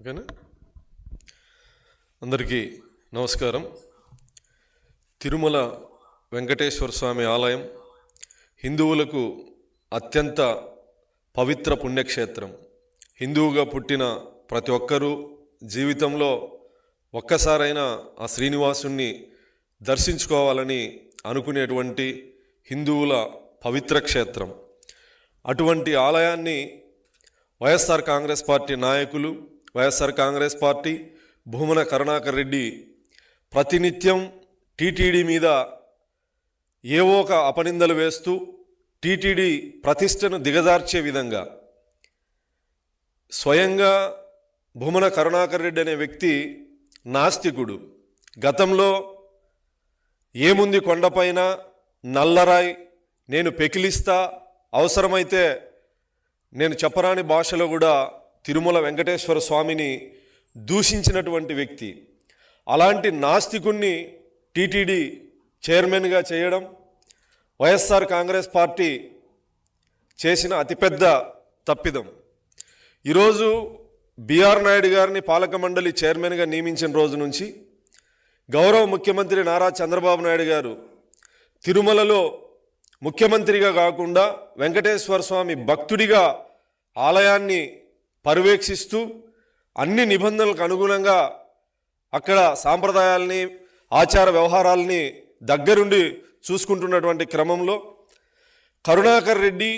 ఓకేనా? అందరికీ నమస్కారం. తిరుమల వెంకటేశ్వర స్వామి ఆలయం హిందువులకు అత్యంత పవిత్ర పుణ్యక్షేత్రం. హిందువుగా పుట్టిన ప్రతి ఒక్కరూ జీవితంలో ఒక్కసారైనా ఆ శ్రీనివాసుణ్ణి దర్శించుకోవాలని అనుకునేటువంటి హిందువుల పవిత్ర క్షేత్రం. అటువంటి ఆలయాన్ని వైఎస్ఆర్ కాంగ్రెస్ పార్టీ నాయకులు, వైఎస్ఆర్ కాంగ్రెస్ పార్టీ భూమన కరుణాకర్ రెడ్డి ప్రతినిత్యం టీటీడీ మీద ఏవో ఒక అపనిందలు వేస్తూ టీటీడీ ప్రతిష్టను దిగజార్చే విధంగా స్వయంగా భూమన కరుణాకర్ రెడ్డి అనే వ్యక్తి నాస్తికుడు. గతంలో ఏముంది కొండపైన నల్లరాయి, నేను పెకిలిస్తా, అవసరమైతే నేను చెప్పరాని భాషలో కూడా తిరుమల వెంకటేశ్వర స్వామిని దూషించినటువంటి వ్యక్తి. అలాంటి నాస్తికుణ్ణి టీటీడీ చైర్మన్గా చేయడం వైఎస్ఆర్ కాంగ్రెస్ పార్టీ చేసిన అతిపెద్ద తప్పిదం. ఈరోజు బిఆర్ నాయుడు గారిని పాలక మండలి చైర్మన్గా నియమించిన రోజు నుంచి గౌరవ ముఖ్యమంత్రి నారా చంద్రబాబు నాయుడు గారు తిరుమలలో ముఖ్యమంత్రిగా కాకుండా వెంకటేశ్వర స్వామి భక్తుడిగా ఆలయాన్ని పర్యవేక్షిస్తూ అన్ని నిబంధనలకు అనుగుణంగా అక్కడ సాంప్రదాయాల్ని, ఆచార వ్యవహారాలని దగ్గరుండి చూసుకుంటున్నటువంటి క్రమంలో కరుణాకర్ రెడ్డి,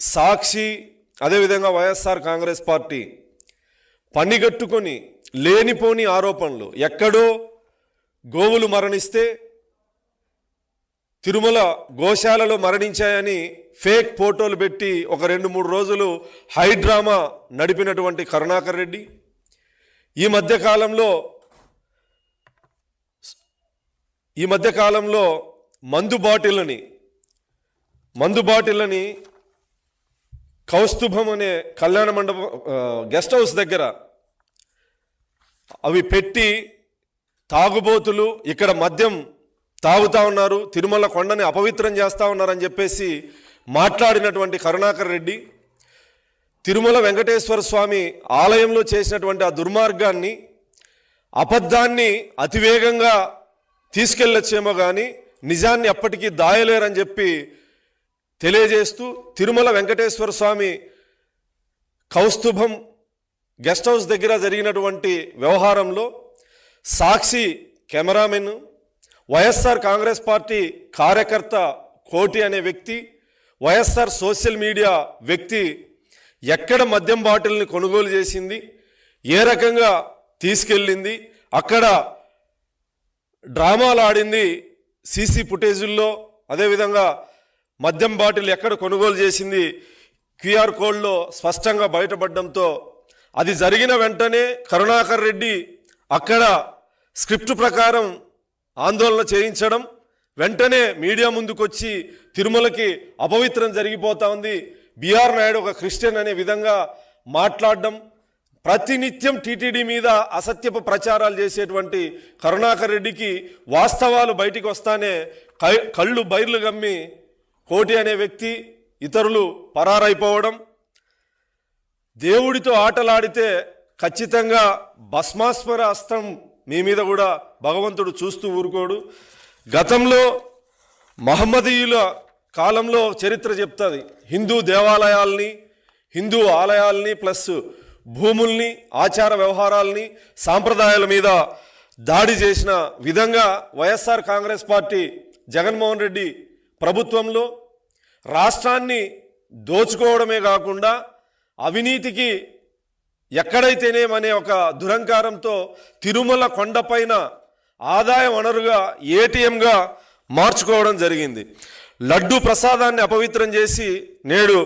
సాక్షి, అదేవిధంగా వైఎస్ఆర్ కాంగ్రెస్ పార్టీ పనిగట్టుకొని లేనిపోని ఆరోపణలు, ఎక్కడో గోవులు మరణిస్తే తిరుమల గోశాలలో మరణించాయని ఫేక్ ఫోటోలు పెట్టి ఒక 2-3 రోజులు హైడ్రామా నడిపినటువంటి కరుణాకర్ రెడ్డి ఈ మధ్యకాలంలో మందు బాటిళ్ళని కౌస్తుభం అనే కళ్యాణ మండపం గెస్ట్ హౌస్ దగ్గర అవి పెట్టి తాగుబోతులు ఇక్కడ మద్యం తాగుతూ ఉన్నారు, తిరుమల కొండని అపవిత్రం చేస్తూ ఉన్నారని చెప్పేసి మాట్లాడినటువంటి కరుణాకర్ రెడ్డి తిరుమల వెంకటేశ్వర స్వామి ఆలయంలో చేసినటువంటి ఆ దుర్మార్గాన్ని, అబద్ధాన్ని అతివేగంగా తీసుకెళ్ళొచ్చేమో కానీ నిజాన్ని ఎప్పటికీ దాయలేరని చెప్పి తెలియజేస్తూ తిరుమల వెంకటేశ్వర స్వామి కౌస్తుభం గెస్ట్ హౌస్ దగ్గర జరిగినటువంటి వ్యవహారంలో సాక్షి కెమెరామెన్, వైఎస్ఆర్ కాంగ్రెస్ పార్టీ కార్యకర్త కోటి అనే వ్యక్తి, వైఎస్ఆర్ సోషల్ మీడియా వ్యక్తి ఎక్కడ మద్యం బాటిల్ని కొనుగోలు చేసింది, ఏ రకంగా తీసుకెళ్ళింది, అక్కడ డ్రామాలు ఆడింది సీసీ ఫుటేజుల్లో, అదేవిధంగా మద్యం బాటిల్ ఎక్కడ కొనుగోలు చేసింది క్యూఆర్ కోడ్లో స్పష్టంగా బయటపడడంతో అది జరిగిన వెంటనే కరుణాకర్ రెడ్డి అక్కడ స్క్రిప్ట్ ప్రకారం ఆందోళన చేయించడం, వెంటనే మీడియా ముందుకొచ్చి తిరుమలకి అపవిత్రం జరిగిపోతా ఉంది, బిఆర్ నాయుడు ఒక క్రిస్టియన్ అనే విధంగా మాట్లాడడం, ప్రతినిత్యం టీటీడీ మీద అసత్యపు ప్రచారాలు చేసేటువంటి కరుణాకర్ రెడ్డికి వాస్తవాలు బయటికి వస్తానే కళ్ళు బైర్లు గమ్మి కోటి అనే వ్యక్తి, ఇతరులు పరారైపోవడం, దేవుడితో ఆటలాడితే ఖచ్చితంగా భస్మాస్మర అస్త్రం మీ మీద కూడా భగవంతుడు చూస్తూ ఊరుకోడు. గతంలో మహమ్మదీయుల కాలంలో చరిత్ర చెప్తుంది, హిందూ దేవాలయాల్ని, హిందూ ఆలయాల్ని ప్లస్ భూముల్ని, ఆచార వ్యవహారాల్ని, సాంప్రదాయాల మీద దాడి చేసిన విధంగా వైఎస్ఆర్ కాంగ్రెస్ పార్టీ జగన్మోహన్ రెడ్డి ప్రభుత్వంలో రాష్ట్రాన్ని దోచుకోవడమే కాకుండా అవినీతికి ఎక్కడైతేనేమనే ఒక దురంకారంతో తిరుమల కొండపైన ఆదాయ వనరుగా ఏటీఎంగా మార్చుకోవడం జరిగింది. లడ్డు ప్రసాదాన్ని అపవిత్రం చేసి నేడు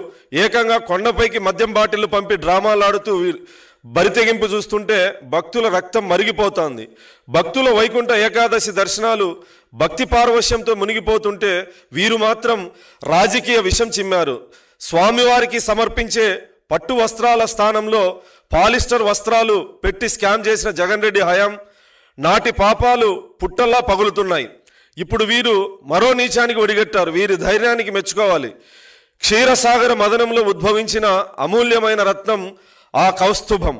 ఏకంగా కొండపైకి మద్యం బాటిళ్లు పంపి డ్రామాలాడుతూ బరితెగింపు చూస్తుంటే భక్తుల రక్తం మరిగిపోతోంది. భక్తుల వైకుంఠ ఏకాదశి దర్శనాలు భక్తి పారవశ్యంతో మునిగిపోతుంటే వీరు మాత్రం రాజకీయ విషం చిమ్మారు. స్వామివారికి సమర్పించే పట్టు వస్త్రాల స్థానంలో పాలిస్టర్ వస్త్రాలు పెట్టి స్కామ్ చేసిన జగన్ రెడ్డి హయాం నాటి పాపాలు పుట్టల్లా పగులుతున్నాయి. ఇప్పుడు వీరు మరో నీచానికి ఒడిగట్టారు. వీరి ధైర్యానికి మెచ్చుకోవాలి. క్షీరసాగర మదనంలో ఉద్భవించిన అమూల్యమైన రత్నం ఆ కౌస్తుభం.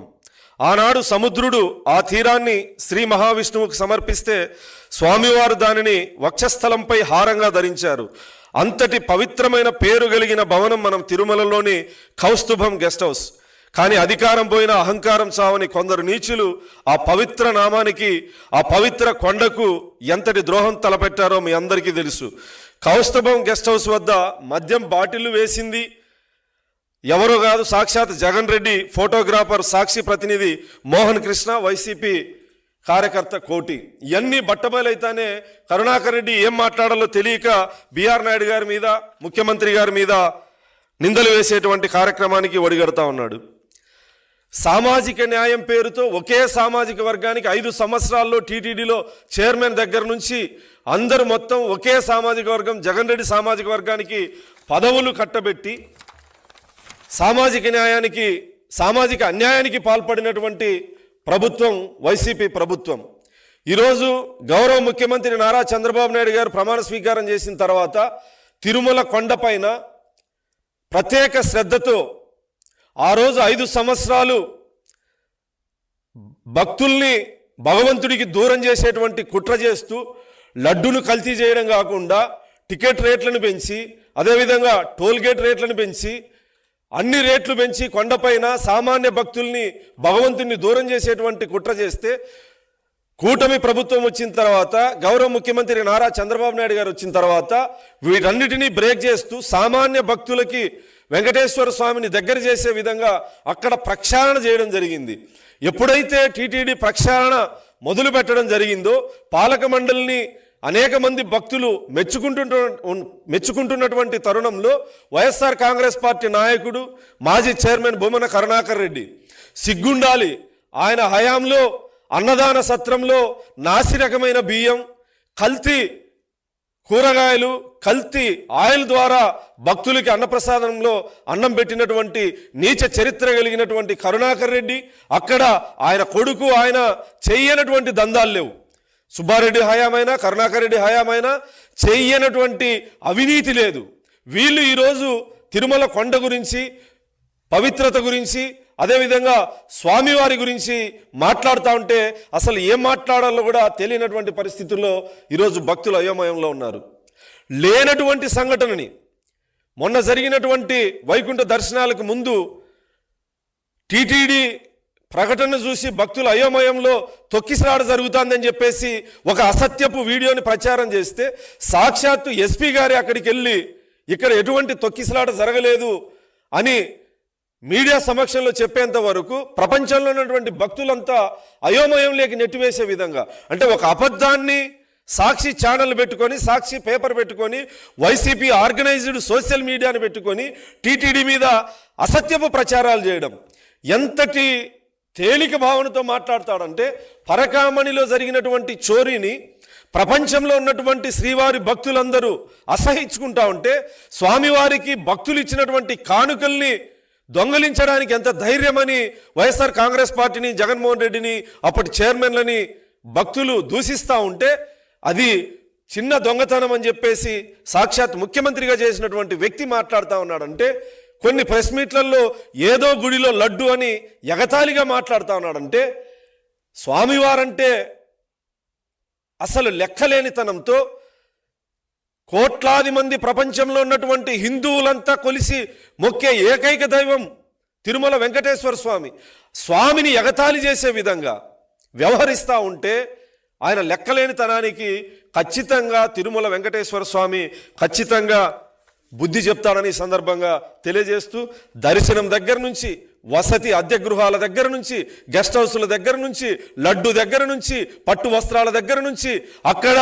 ఆనాడు సముద్రుడు ఆ తీరాన్ని శ్రీ మహావిష్ణువుకు సమర్పిస్తే స్వామివారు దానిని వక్షస్థలంపై హారంగా ధరించారు. అంతటి పవిత్రమైన పేరు కలిగిన భవనం మనం తిరుమలలోని కౌస్తుభం గెస్ట్ హౌస్. కానీ అధికారం పోయిన అహంకారం చావని కొందరు నీచులు ఆ పవిత్ర నామానికి, ఆ పవిత్ర కొండకు ఎంతటి ద్రోహం తలపెట్టారో మీ అందరికీ తెలుసు. కౌస్తుభం గెస్ట్ హౌస్ వద్ద మద్యం బాటిళ్లు వేసింది ఎవరో కాదు, సాక్షాత్ జగన్ రెడ్డి ఫోటోగ్రాఫర్, సాక్షి ప్రతినిధి మోహన్ కృష్ణ, వైసీపీ కార్యకర్త కోటి. ఇవన్నీ బట్టబయలైతేనే కరుణాకర్ రెడ్డి ఏం మాట్లాడాలో తెలియక బిఆర్ నాయుడు గారి మీద, ముఖ్యమంత్రి గారి మీద నిందలు వేసేటువంటి కార్యక్రమానికి ఒడిగడతా ఉన్నాడు. సామాజిక న్యాయం పేరుతో ఒకే సామాజిక వర్గానికి 5 సంవత్సరాల్లో టీటీడీలో చైర్మన్ దగ్గర నుంచి అందరూ మొత్తం ఒకే సామాజిక వర్గం, జగన్ రెడ్డి సామాజిక వర్గానికి పదవులు కట్టబెట్టి సామాజిక అన్యాయానికి పాల్పడినటువంటి ప్రభుత్వం వైసీపీ ప్రభుత్వం. ఈరోజు గౌరవ ముఖ్యమంత్రి నారా చంద్రబాబు నాయుడు గారు ప్రమాణ స్వీకారం చేసిన తర్వాత తిరుమల కొండపైన ప్రత్యేక శ్రద్ధతో ఆ రోజు 5 సంవత్సరాలు భక్తుల్ని భగవంతుడికి దూరం చేసేటువంటి కుట్ర చేస్తూ లడ్డును కల్తీ చేయడం కాకుండా టికెట్ రేట్లను పెంచి, అదేవిధంగా టోల్గేట్ రేట్లను పెంచి, అన్ని రేట్లు పెంచి కొండపైన సామాన్య భక్తుల్ని భగవంతుని దూరం చేసేటువంటి కుట్ర చేస్తే కూటమి ప్రభుత్వం వచ్చిన తర్వాత, గౌరవ ముఖ్యమంత్రి నారా చంద్రబాబు నాయుడు గారు వచ్చిన తర్వాత వీటన్నిటినీ బ్రేక్ చేస్తూ సామాన్య భక్తులకి వెంకటేశ్వర స్వామిని దగ్గర చేసే విధంగా అక్కడ ప్రక్షాళన చేయడం జరిగింది. ఎప్పుడైతే టీటీడీ ప్రక్షాళన మొదలు పెట్టడం జరిగిందో పాలక మండలిని అనేక మంది భక్తులు మెచ్చుకుంటున్నటువంటి తరుణంలో వైఎస్ఆర్ కాంగ్రెస్ పార్టీ నాయకుడు మాజీ చైర్మన్ బొమ్మన కరుణాకర్ రెడ్డి సిగ్గుండాలి, ఆయన హయాంలో అన్నదాన సత్రంలో నాసిరకమైన బియ్యం, కల్తీ కూరగాయలు, కల్తీ ఆయిల్ ద్వారా భక్తులకి అన్నప్రసాదంలో అన్నం పెట్టినటువంటి నీచ చరిత్ర కలిగినటువంటి కరుణాకర్ రెడ్డి, అక్కడ ఆయన కొడుకు ఆయన చెయ్యనటువంటి దందాలు లేవు. సుబ్బారెడ్డి హయామైనా కరుణాకర్ రెడ్డి హయామైనా చెయ్యనటువంటి అవినీతి లేదు. వీళ్ళు ఈరోజు తిరుమల కొండ గురించి, పవిత్రత గురించి, అదేవిధంగా స్వామివారి గురించి మాట్లాడుతూ ఉంటే అసలు ఏం మాట్లాడాలో కూడా తెలియనటువంటి పరిస్థితుల్లో ఈరోజు భక్తులు అయోమయంలో ఉన్నారు. లేనటువంటి సంఘటనని మొన్న జరిగినటువంటి వైకుంఠ దర్శనాలకు ముందు టీటీడీ ప్రకటన చూసి భక్తులు అయోమయంలో తొక్కిసలాట జరుగుతుందని చెప్పేసి ఒక అసత్యపు వీడియోని ప్రచారం చేస్తే సాక్షాత్తు ఎస్పీ గారి అక్కడికి వెళ్ళి ఇక్కడ ఎటువంటి తొక్కిసలాట జరగలేదు అని మీడియా సమక్షంలో చెప్పేంత వరకు ప్రపంచంలో ఉన్నటువంటి భక్తులంతా అయోమయంలోకి నెట్టివేసే విధంగా, అంటే ఒక అబద్ధాన్ని సాక్షి ఛానల్ పెట్టుకొని, సాక్షి పేపర్ పెట్టుకొని, వైసీపీ ఆర్గనైజ్డ్ సోషల్ మీడియాని పెట్టుకొని టీటీడీ మీద అసత్యపు ప్రచారాలు చేయడం ఎంతటి తేలిక భావనతో మాట్లాడతాడంటే, పరకామణిలో జరిగినటువంటి చోరీని ప్రపంచంలో ఉన్నటువంటి శ్రీవారి భక్తులందరూ అసహించుకుంటా ఉంటే స్వామివారికి భక్తులు ఇచ్చినటువంటి కానుకల్ని దొంగలించడానికి ఎంత ధైర్యమని వైఎస్ఆర్ కాంగ్రెస్ పార్టీని, జగన్మోహన్ రెడ్డిని, అప్పటి చైర్మన్లని భక్తులు దూషిస్తూ ఉంటే అది చిన్న దొంగతనం అని చెప్పేసి సాక్షాత్ ముఖ్యమంత్రిగా చేసినటువంటి వ్యక్తి మాట్లాడుతూ ఉన్నాడంటే, కొన్ని ప్రెస్ మీట్లలో ఏదో గుడిలో లడ్డు అని ఎగతాళిగా మాట్లాడుతూ ఉన్నాడంటే, స్వామివారంటే అసలు లెక్కలేనితనంతో కోట్లాది మంది ప్రపంచంలో ఉన్నటువంటి హిందువులంతా కొలిసి మొక్కే ఏకైక దైవం తిరుమల వెంకటేశ్వర స్వామిని ఎగతాళి చేసే విధంగా వ్యవహరిస్తూ ఉంటే ఆయన లెక్కలేనితనానికి ఖచ్చితంగా తిరుమల వెంకటేశ్వర స్వామి ఖచ్చితంగా బుద్ధి చెప్తాడని సందర్భంగా తెలియజేస్తూ, దర్శనం దగ్గర నుంచి, వసతి అద్దె గృహాల దగ్గర నుంచి, గెస్ట్ హౌస్ల దగ్గర నుంచి, లడ్డు దగ్గర నుంచి, పట్టు వస్త్రాల దగ్గర నుంచి, అక్కడ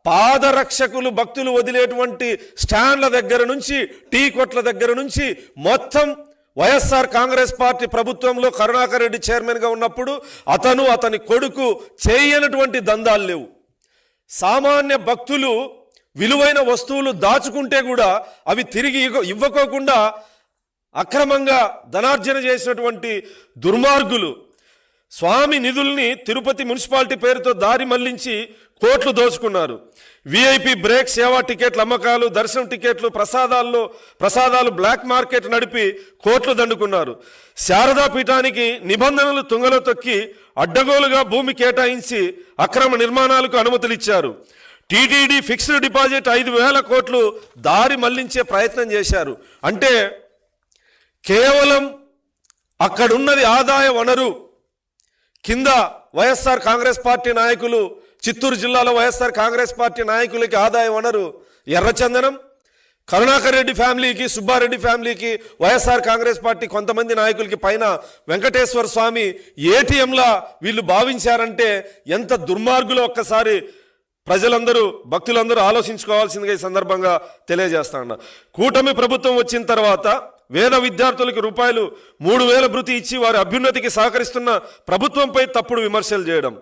పాదరక్షకులు భక్తులు వదిలేటువంటి స్టాండ్ల దగ్గర నుంచి, టీ కొట్ల దగ్గర నుంచి మొత్తం వైఎస్ఆర్ కాంగ్రెస్ పార్టీ ప్రభుత్వంలో కరుణాకర్ రెడ్డి చైర్మన్గా ఉన్నప్పుడు అతని కొడుకు చేయనటువంటి దందాలు లేవు. సామాన్య భక్తులు విలువైన వస్తువులు దాచుకుంటే కూడా అవి తిరిగి ఇవ్వకోకుండా అక్రమంగా ధనార్జన చేసినటువంటి దుర్మార్గులు స్వామి నిధుల్ని తిరుపతి మున్సిపాలిటీ పేరుతో దారి మళ్లించి కోట్లు దోచుకున్నారు. విఐపి బ్రేక్, సేవా టికెట్ల అమ్మకాలు, దర్శనం టికెట్లు, ప్రసాదాలు బ్లాక్ మార్కెట్ నడిపి కోట్లు దండుకున్నారు. శారదా పీఠానికి నిబంధనలు తుంగలో తొక్కి అడ్డగోలుగా భూమి కేటాయించి అక్రమ నిర్మాణాలకు అనుమతులు ఇచ్చారు. టీటీడీ ఫిక్స్డ్ డిపాజిట్ 5,000 కోట్లు దారి మళ్లించే ప్రయత్నం చేశారు. అంటే కేవలం అక్కడున్నది ఆదాయ వనరు. కింద వైఎస్ఆర్ కాంగ్రెస్ పార్టీ నాయకులు, చిత్తూరు జిల్లాలో వైఎస్ఆర్ కాంగ్రెస్ పార్టీ నాయకులకి ఆదాయ వనరు ఎర్రచందనం. కరుణాకర్ రెడ్డి ఫ్యామిలీకి, సుబ్బారెడ్డి ఫ్యామిలీకి, వైఎస్ఆర్ కాంగ్రెస్ పార్టీ కొంతమంది నాయకులకి పైన వెంకటేశ్వర స్వామి ఏటీఎంలా వీళ్ళు భావించారంటే ఎంత దుర్మార్గులో ఒక్కసారి ప్రజలందరూ, భక్తులందరూ ఆలోచించుకోవాల్సిందిగా ఈ సందర్భంగా తెలియజేస్తా ఉన్నా. కూటమి ప్రభుత్వం వచ్చిన తర్వాత వేద విద్యార్థులకు రూపాయలు 3,000 భృతి ఇచ్చి వారి అభ్యున్నతికి సహకరిస్తున్న ప్రభుత్వంపై తప్పుడు విమర్శలు చేయడం,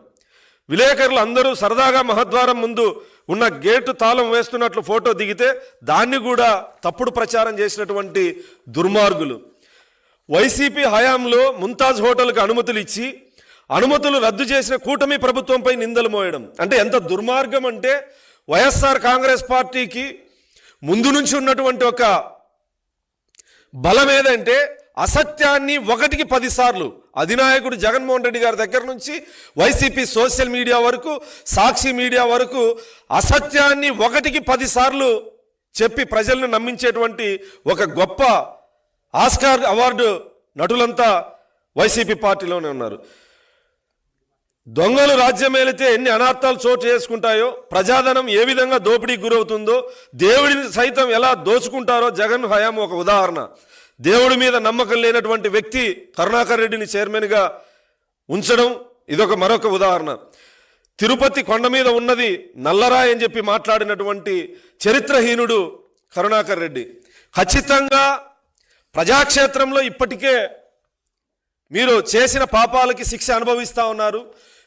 విలేకరులు అందరూ సరదాగా మహద్వారం ముందు ఉన్న గేటు తాళం వేస్తున్నట్లు ఫోటో దిగితే దాన్ని కూడా తప్పుడు ప్రచారం చేసినటువంటి దుర్మార్గులు. వైసీపీ హయాంలో ముంతాజ్ హోటల్కి అనుమతులు ఇచ్చి అనుమతులు రద్దు చేసిన కూటమి ప్రభుత్వంపై నిందలు మోయడం. అంటే ఎంత దుర్మార్గం అంటే, వైఎస్ఆర్ కాంగ్రెస్ పార్టీకి ముందు నుంచి ఉన్నటువంటి ఒక బలం ఏదంటే అసత్యాన్ని 1కి 10 సార్లు అధినాయకుడు జగన్మోహన్ రెడ్డి గారి దగ్గర నుంచి వైసీపీ సోషల్ మీడియా వరకు, సాక్షి మీడియా వరకు అసత్యాన్ని 1కి 10 సార్లు చెప్పి ప్రజలను నమ్మించేటువంటి ఒక గొప్ప ఆస్కార్ అవార్డు నటులంతా వైసీపీ పార్టీలోనే ఉన్నారు. దొంగలు రాజ్యమేలితే ఎన్ని అనార్థాలు చోటు చేసుకుంటాయో, ప్రజాధనం ఏ విధంగా దోపిడీకి గురవుతుందో, దేవుడిని సైతం ఎలా దోచుకుంటారో జగన్ హయాం ఒక ఉదాహరణ. దేవుడి మీద నమ్మకం లేనటువంటి వ్యక్తి కరుణాకర్ రెడ్డిని చైర్మన్గా ఉంచడం ఇదొక మరొక ఉదాహరణ. తిరుపతి కొండ మీద ఉన్నది నల్లరాయి అని చెప్పి మాట్లాడినటువంటి చరిత్రహీనుడు కరుణాకర్ రెడ్డి. ఖచ్చితంగా ప్రజాక్షేత్రంలో ఇప్పటికే మీరు చేసిన పాపాలకి శిక్ష అనుభవిస్తూ ఉన్నారు.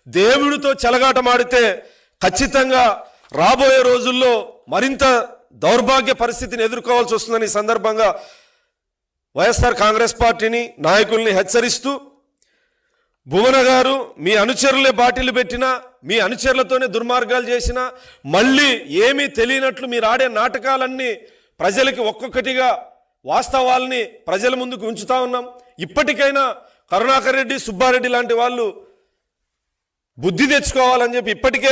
దేవుడితో చెలగాటమాడితే ఖచ్చితంగా రాబోయే రోజుల్లో మరింత దౌర్భాగ్య పరిస్థితిని ఎదుర్కోవాల్సి వస్తుందని ఈ సందర్భంగా వైఎస్ఆర్ కాంగ్రెస్ పార్టీని, నాయకుల్ని హెచ్చరిస్తూ, భువన గారు మీ అనుచరులే బాటిల్ పెట్టినా, మీ అనుచరులతోనే దుర్మార్గాలు చేసినా, మళ్ళీ ఏమీ తెలియనట్లు మీరు ఆడే నాటకాలన్నీ ప్రజలకి ఒక్కొక్కటిగా వాస్తవాల్ని ప్రజల ముందుకు ఉంచుతా ఉన్నాం. ఇప్పటికైనా కరుణాకర్ రెడ్డి, సుబ్బారెడ్డి లాంటి వాళ్ళు బుద్ధి తెచ్చుకోవాలని చెప్పి, ఇప్పటికే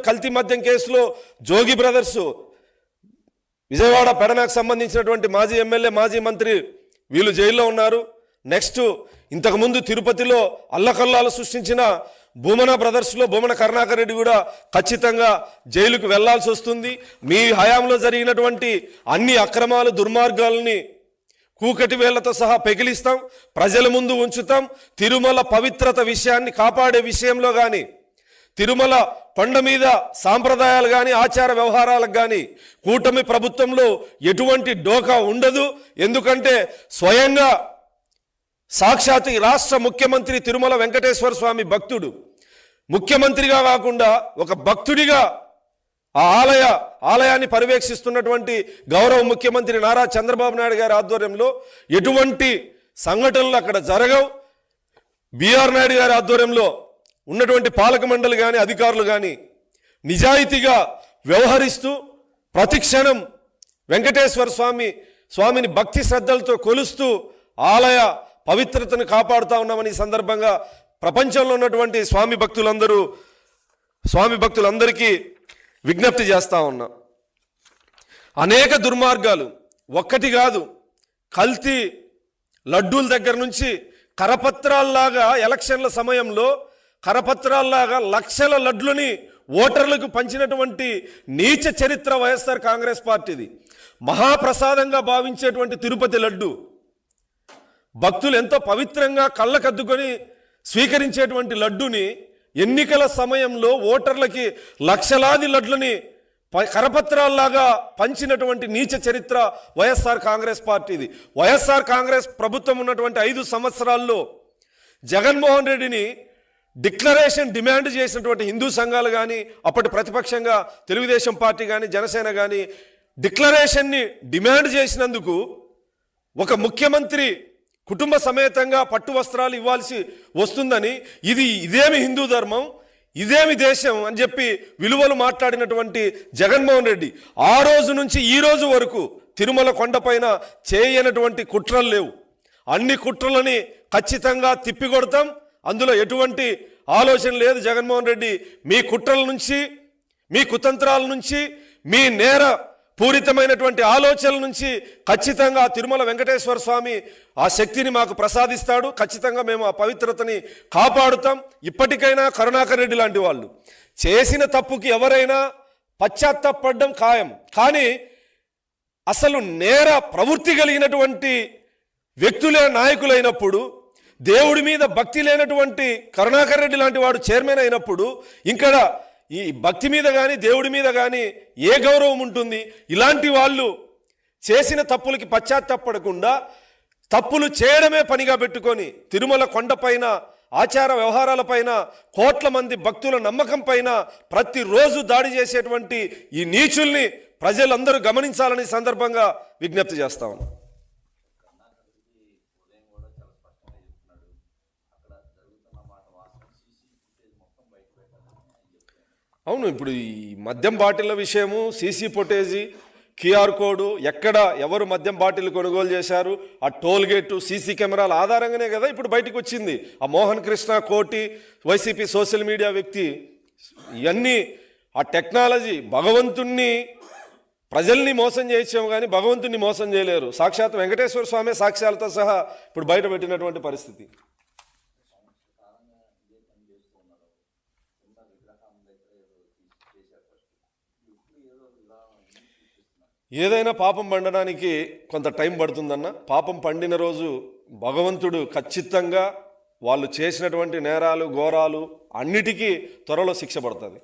కల్తీ మద్యం కేసులో జోగి బ్రదర్స్, విజయవాడ పెడనకు సంబంధించినటువంటి మాజీ ఎమ్మెల్యే, మాజీ మంత్రి వీళ్ళు జైల్లో ఉన్నారు. నెక్స్ట్ ఇంతకుముందు తిరుపతిలో అల్లకల్లాలు సృష్టించిన భూమన బ్రదర్స్లో భూమన కరుణాకర్ రెడ్డి కూడా ఖచ్చితంగా జైలుకు వెళ్లాల్సి వస్తుంది. మీ హయాంలో జరిగినటువంటి అన్ని అక్రమాలు, దుర్మార్గాలని కూకటి వేళ్లతో సహా పెకిలిస్తాం, ప్రజల ముందు ఉంచుతాం. తిరుమల పవిత్రత విషయాన్ని కాపాడే విషయంలో కానీ, తిరుమల కొండ మీద సాంప్రదాయాలు కానీ, ఆచార వ్యవహారాలకు కానీ కూటమి ప్రభుత్వంలో ఎటువంటి డోకా ఉండదు. ఎందుకంటే స్వయంగా సాక్షాత్ రాష్ట్ర ముఖ్యమంత్రి తిరుమల వెంకటేశ్వర స్వామి భక్తుడు, ముఖ్యమంత్రిగా కాకుండా ఒక భక్తుడిగా ఆ ఆలయాన్ని పర్యవేక్షిస్తున్నటువంటి గౌరవ ముఖ్యమంత్రి నారా చంద్రబాబు నాయుడు గారి ఆధ్వర్యంలో ఎటువంటి సంఘటనలు అక్కడ జరగవు. బిఆర్ నాయుడు గారి ఆధ్వర్యంలో ఉన్నటువంటి పాలక మండలి కానీ, అధికారులు కానీ నిజాయితీగా వ్యవహరిస్తూ ప్రతిక్షణం వెంకటేశ్వర స్వామిని భక్తి శ్రద్ధలతో కొలుస్తూ ఆలయ పవిత్రతను కాపాడుతూ ఉన్నామని ఈ సందర్భంగా ప్రపంచంలో ఉన్నటువంటి స్వామి భక్తులందరికీ విజ్ఞప్తి చేస్తూ ఉన్నా. అనేక దుర్మార్గాలు ఒక్కటి కాదు, కల్తీ లడ్డూల దగ్గర నుంచి కరపత్రాల్లాగా ఎలక్షన్ల సమయంలో కరపత్రాల్లాగా లక్షల లడ్లుని ఓటర్లకు పంచినటువంటి నీచ చరిత్ర వైఎస్ఆర్ కాంగ్రెస్ పార్టీది. మహాప్రసాదంగా భావించేటువంటి తిరుపతి లడ్డు భక్తులు ఎంతో పవిత్రంగా కళ్ళకద్దుకొని స్వీకరించేటువంటి లడ్డుని ఎన్నికల సమయంలో ఓటర్లకి లక్షలాది లడ్లని కరపత్రాల్లాగా పంచినటువంటి నీచ చరిత్ర వైఎస్ఆర్ కాంగ్రెస్ పార్టీది. వైఎస్ఆర్ కాంగ్రెస్ ప్రభుత్వం ఉన్నటువంటి 5 సంవత్సరాల్లో జగన్మోహన్ రెడ్డిని డిక్లరేషన్ డిమాండ్ చేసినటువంటి హిందూ సంఘాలు కానీ, అప్పటి ప్రతిపక్షంగా తెలుగుదేశం పార్టీ కానీ, జనసేన కానీ డిక్లరేషన్ని డిమాండ్ చేసినందుకు ఒక ముఖ్యమంత్రి కుటుంబ సమేతంగా పట్టు వస్త్రాలు ఇవ్వాల్సి వస్తుందని, ఇదేమి హిందూ ధర్మం, ఇదేమి దేశం అని చెప్పి విలువలు మాట్లాడినటువంటి జగన్మోహన్ రెడ్డి ఆ రోజు నుంచి ఈ రోజు వరకు తిరుమల కొండపైన చేయనటువంటి కుట్రలు లేవు. అన్ని కుట్రలని ఖచ్చితంగా తిప్పికొడతాం. అందులో ఎటువంటి ఆలోచన లేదు. జగన్మోహన్ రెడ్డి మీ కుట్రల నుంచి, మీ కుతంత్రాల నుంచి, మీ నేర పూరితమైనటువంటి ఆలోచనల నుంచి ఖచ్చితంగా తిరుమల వెంకటేశ్వర స్వామి ఆ శక్తిని మాకు ప్రసాదిస్తాడు. ఖచ్చితంగా మేము ఆ పవిత్రతని కాపాడుతాం. ఇప్పటికైనా కరుణాకర్ రెడ్డి లాంటి వాళ్ళు చేసిన తప్పుకి ఎవరైనా పశ్చాత్తాపడడం ఖాయం. కానీ అసలు నేర ప్రవృత్తి కలిగినటువంటి వ్యక్తులే నాయకులైనప్పుడు, దేవుడి మీద భక్తి లేనటువంటి కరుణాకర్ రెడ్డి లాంటి వాడు చైర్మన్ అయినప్పుడు ఇక్కడ ఈ భక్తి మీద కానీ దేవుడి మీద కానీ ఏ గౌరవం ఉంటుంది? ఇలాంటి వాళ్ళు చేసిన తప్పులకి పశ్చాత్తాపడకుండా తప్పులు చేయడమే పనిగా పెట్టుకొని తిరుమల కొండపైన ఆచార వ్యవహారాలపైన, కోట్ల మంది భక్తుల నమ్మకం పైన ప్రతిరోజు దాడి చేసేటువంటి ఈ నీచుల్ని ప్రజలందరూ గమనించాలని సందర్భంగా విజ్ఞప్తి చేస్తా ఉన్నాం. అవును, ఇప్పుడు ఈ మద్యం బాటిళ్ల విషయము, సీసీ ఫుటేజీ, క్యూఆర్ కోడ్, ఎక్కడ ఎవరు మద్యం బాటిల్ కొనుగోలు చేశారు, ఆ టోల్ గేటు, సీసీ కెమెరాల ఆధారంగానే కదా ఇప్పుడు బయటకు వచ్చింది. ఆ మోహన్ కృష్ణ కోటి వైసీపీ సోషల్ మీడియా వ్యక్తి, ఇవన్నీ ఆ టెక్నాలజీ భగవంతుణ్ణి, ప్రజల్ని మోసం చేయించాము కానీ భగవంతుణ్ణి మోసం చేయలేరు. సాక్షాత్ వెంకటేశ్వర స్వామి సాక్ష్యాలతో సహా ఇప్పుడు బయట పెట్టినటువంటి పరిస్థితి. ఏదైనా పాపం పండడానికి కొంత టైం పడుతుందన్న. పాపం పండిన రోజు భగవంతుడు ఖచ్చితంగా వాళ్ళు చేసినటువంటి నేరాలు ఘోరాలు అన్నిటికీ త్వరలో శిక్ష పడుతుంది.